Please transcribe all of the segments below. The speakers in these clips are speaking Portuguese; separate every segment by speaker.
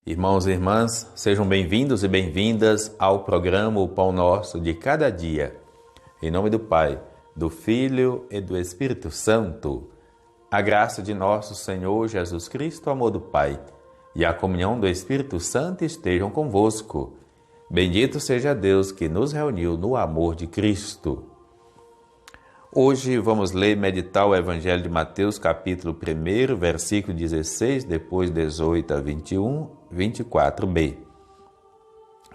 Speaker 1: Irmãos e irmãs, sejam bem-vindos e bem-vindas ao programa O Pão Nosso de Cada Dia. Em nome do Pai, do Filho e do Espírito Santo, a graça de nosso Senhor Jesus Cristo, o amor do Pai e a comunhão do Espírito Santo estejam convosco. Bendito seja Deus que nos reuniu no amor de Cristo. Hoje vamos ler e meditar o Evangelho de Mateus, capítulo 1, versículo 16, depois 18 a 21, 24b.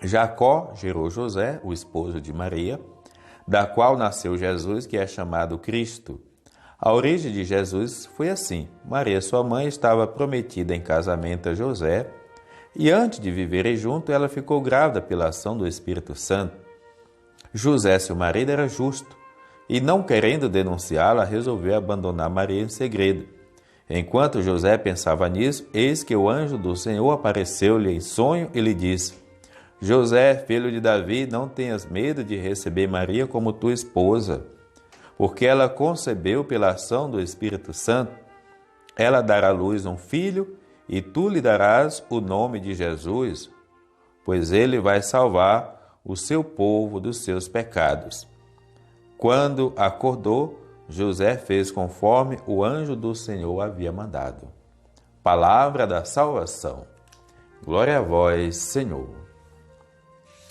Speaker 1: Jacó gerou José, o esposo de Maria, da qual nasceu Jesus, que é chamado Cristo. A origem de Jesus foi assim. Maria, sua mãe, estava prometida em casamento a José, e antes de viverem junto, ela ficou grávida pela ação do Espírito Santo. José, seu marido, era justo, e não querendo denunciá-la, resolveu abandonar Maria em segredo. Enquanto José pensava nisso, eis que o anjo do Senhor apareceu-lhe em sonho e lhe disse: José, filho de Davi, não tenhas medo de receber Maria como tua esposa, porque ela concebeu pela ação do Espírito Santo. Ela dará à luz um filho, e tu lhe darás o nome de Jesus, pois ele vai salvar o seu povo dos seus pecados. Quando acordou, José fez conforme o anjo do Senhor havia mandado. Palavra da salvação. Glória a vós, Senhor.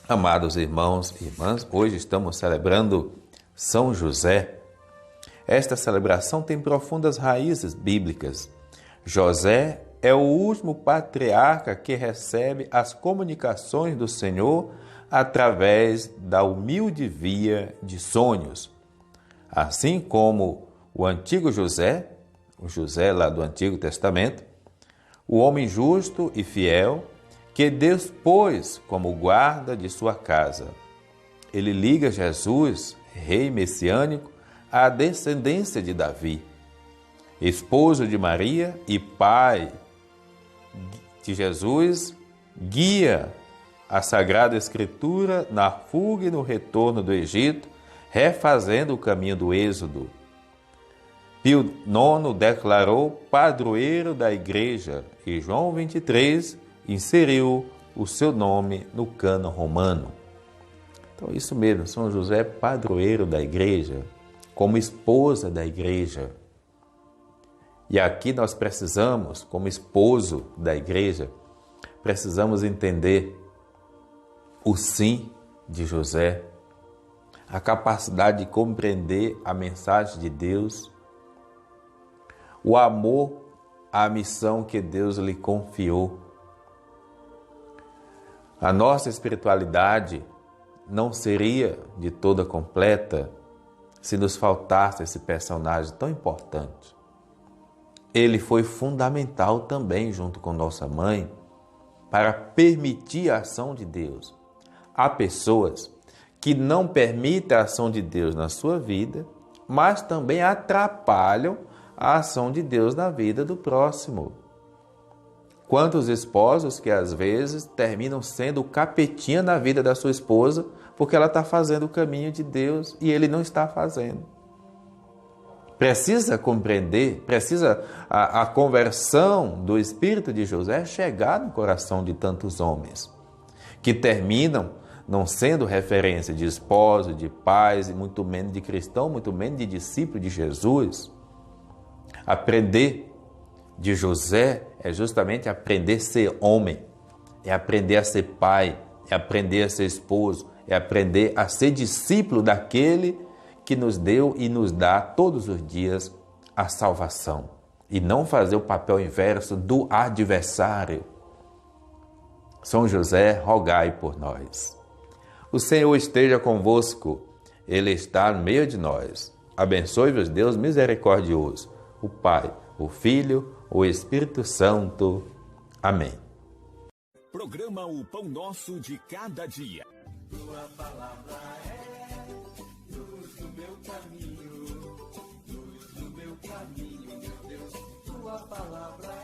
Speaker 1: Amados irmãos e irmãs, hoje estamos celebrando São José. Esta celebração tem profundas raízes bíblicas. José é o último patriarca que recebe as comunicações do Senhor através da humilde via de sonhos. Assim como o antigo José, o José lá do Antigo Testamento, o homem justo e fiel que Deus pôs como guarda de sua casa. Ele liga Jesus, rei messiânico, à descendência de Davi, esposo de Maria e pai de Jesus, guia a Sagrada Escritura na fuga e no retorno do Egito, refazendo o caminho do Êxodo. Pio IX declarou padroeiro da Igreja e João 23 inseriu o seu nome no cânon romano. Então, isso mesmo, São José, padroeiro da Igreja, como esposa da Igreja. E aqui nós precisamos, como esposo da Igreja, precisamos entender o sim de José, a capacidade de compreender a mensagem de Deus, o amor à missão que Deus lhe confiou. A nossa espiritualidade não seria de toda completa se nos faltasse esse personagem tão importante. Ele foi fundamental também, junto com nossa mãe, para permitir a ação de Deus. Há pessoas que não permitem a ação de Deus na sua vida, mas também atrapalham a ação de Deus na vida do próximo. Quantos esposos que às vezes terminam sendo o capetinha na vida da sua esposa porque ela está fazendo o caminho de Deus e ele não está fazendo. Precisa compreender, a conversão do espírito de José chegar no coração de tantos homens que terminam não sendo referência de esposo, de pais, e muito menos de cristão, muito menos de discípulo de Jesus. Aprender de José é justamente aprender a ser homem, é aprender a ser pai, é aprender a ser esposo, é aprender a ser discípulo daquele que nos deu e nos dá todos os dias a salvação. E não fazer o papel inverso do adversário. São José, rogai por nós. O Senhor esteja convosco, Ele está no meio de nós. Abençoe-vos, Deus misericordioso, o Pai, o Filho, o Espírito Santo. Amém.
Speaker 2: Programa O Pão Nosso de Cada Dia.
Speaker 3: Tua palavra é luz do meu caminho, luz do meu caminho, meu Deus. Tua palavra